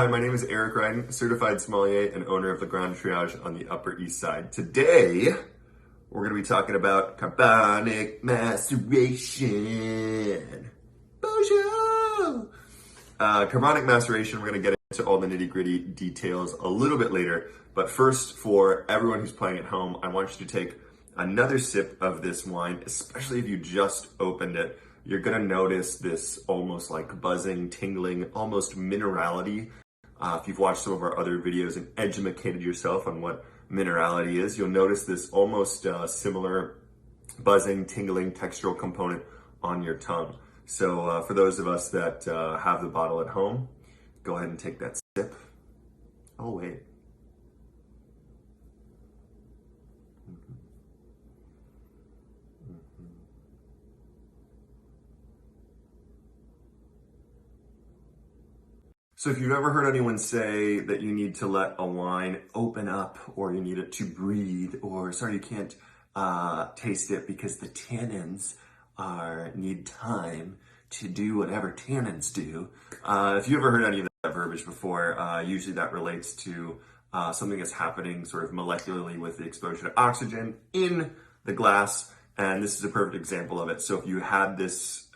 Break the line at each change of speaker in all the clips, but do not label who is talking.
Hi, my name is Eric Ryden, certified sommelier and owner of the Grand Triage on the Upper East Side. Today, we're going to be talking about carbonic maceration. Bonjour! Carbonic maceration, we're going to get into all the nitty-gritty details a little bit later. But first, for everyone who's playing at home, I want you to take another sip of this wine, especially if you just opened it. You're going to notice this almost like buzzing, tingling, almost minerality. If you've watched some of our other videos and educated yourself on what minerality is, you'll notice this almost similar buzzing, tingling, textural component on your tongue. So for those of us that have the bottle at home, go ahead and take that sip. Oh, wait. So if you've ever heard anyone say that you need to let a wine open up, or you need it to breathe, or sorry, you can't taste it because the tannins need time to do whatever tannins do. If you ever heard any of that verbiage before, usually that relates to something that's happening sort of molecularly with the exposure to oxygen in the glass. And this is a perfect example of it. So if you had this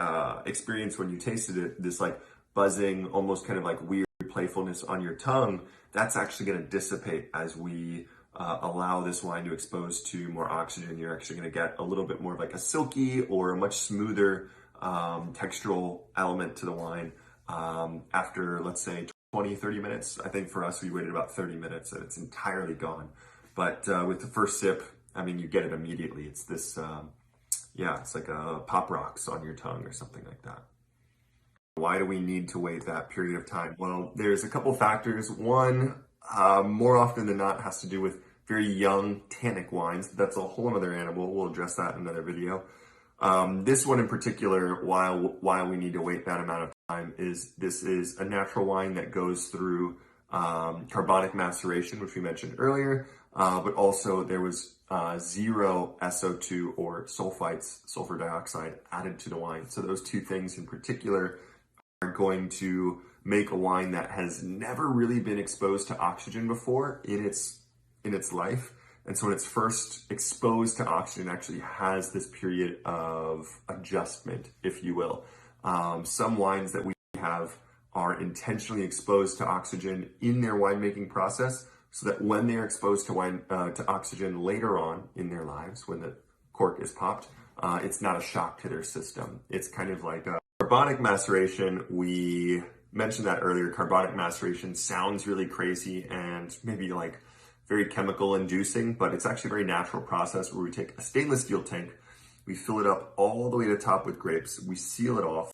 experience when you tasted it, this like buzzing, almost kind of like weird playfulness on your tongue, that's actually going to dissipate as we allow this wine to expose to more oxygen. You're actually going to get a little bit more of like a silky or a much smoother textural element to the wine after, let's say, 20, 30 minutes. I think for us, we waited about 30 minutes and it's entirely gone. But with the first sip, I mean, you get it immediately. It's this, it's like a pop rocks on your tongue or something like that. Why do we need to wait that period of time? Well, there's a couple factors. One, more often than not, has to do with very young tannic wines. That's a whole other animal. We'll address that in another video. This one in particular, why we need to wait that amount of time is this is a natural wine that goes through carbonic maceration, which we mentioned earlier, but also there was zero SO2 or sulfites, sulfur dioxide, added to the wine. So those two things in particular are going to make a wine that has never really been exposed to oxygen before in its life. And so when it's first exposed to oxygen, it actually has this period of adjustment, if you will. Some wines that we have are intentionally exposed to oxygen in their winemaking process so that when they're exposed to oxygen later on in their lives, when the cork is popped, it's not a shock to their system. It's kind of like carbonic maceration. We mentioned that earlier. Carbonic maceration sounds really crazy and maybe like very chemical inducing, but it's actually a very natural process where we take a stainless steel tank, we fill it up all the way to the top with grapes, we seal it off.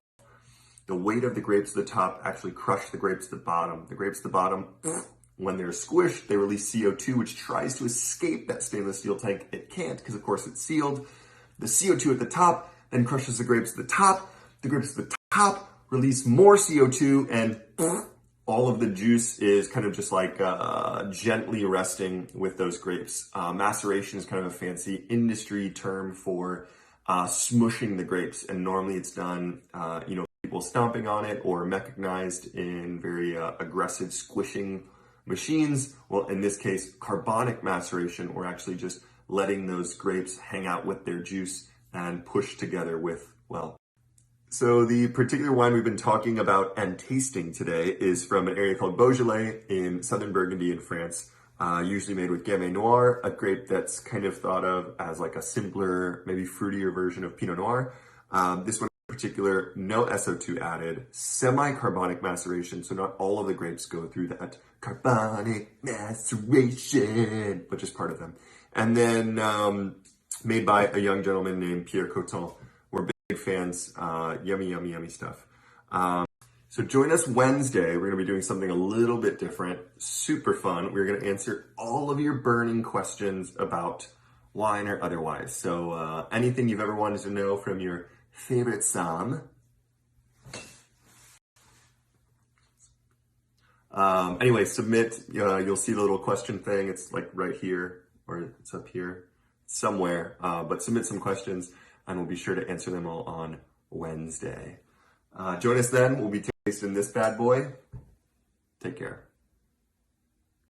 The weight of the grapes at the top actually crush the grapes at the bottom. The grapes at the bottom, when they're squished, they release CO2, which tries to escape that stainless steel tank. It can't because, of course, it's sealed. The CO2 at the top then crushes the grapes at the top. The grapes at the top release more CO2, and all of the juice is kind of just like gently resting with those grapes. Maceration is kind of a fancy industry term for smushing the grapes, and normally it's done, people stomping on it or mechanized in very aggressive squishing machines. Well, in this case, carbonic maceration, we're actually just letting those grapes hang out with their juice and push together with, well. So the particular wine we've been talking about and tasting today is from an area called Beaujolais in southern Burgundy in France, usually made with Gamay Noir, a grape that's kind of thought of as like a simpler, maybe fruitier version of Pinot Noir. This one in particular, no SO2 added, semi-carbonic maceration, so not all of the grapes go through that carbonic maceration, but just part of them. And then made by a young gentleman named Pierre Coton. We're big fans, yummy stuff. So join us Wednesday. We're gonna be doing something a little bit different, super fun. We're gonna answer all of your burning questions about wine or otherwise. So anything you've ever wanted to know from your favorite somm. Anyway, submit, you'll see the little question thing. It's like right here, or it's up here somewhere, but submit some questions and we'll be sure to answer them all on Wednesday. Join us then. We'll be tasting this bad boy. Take care.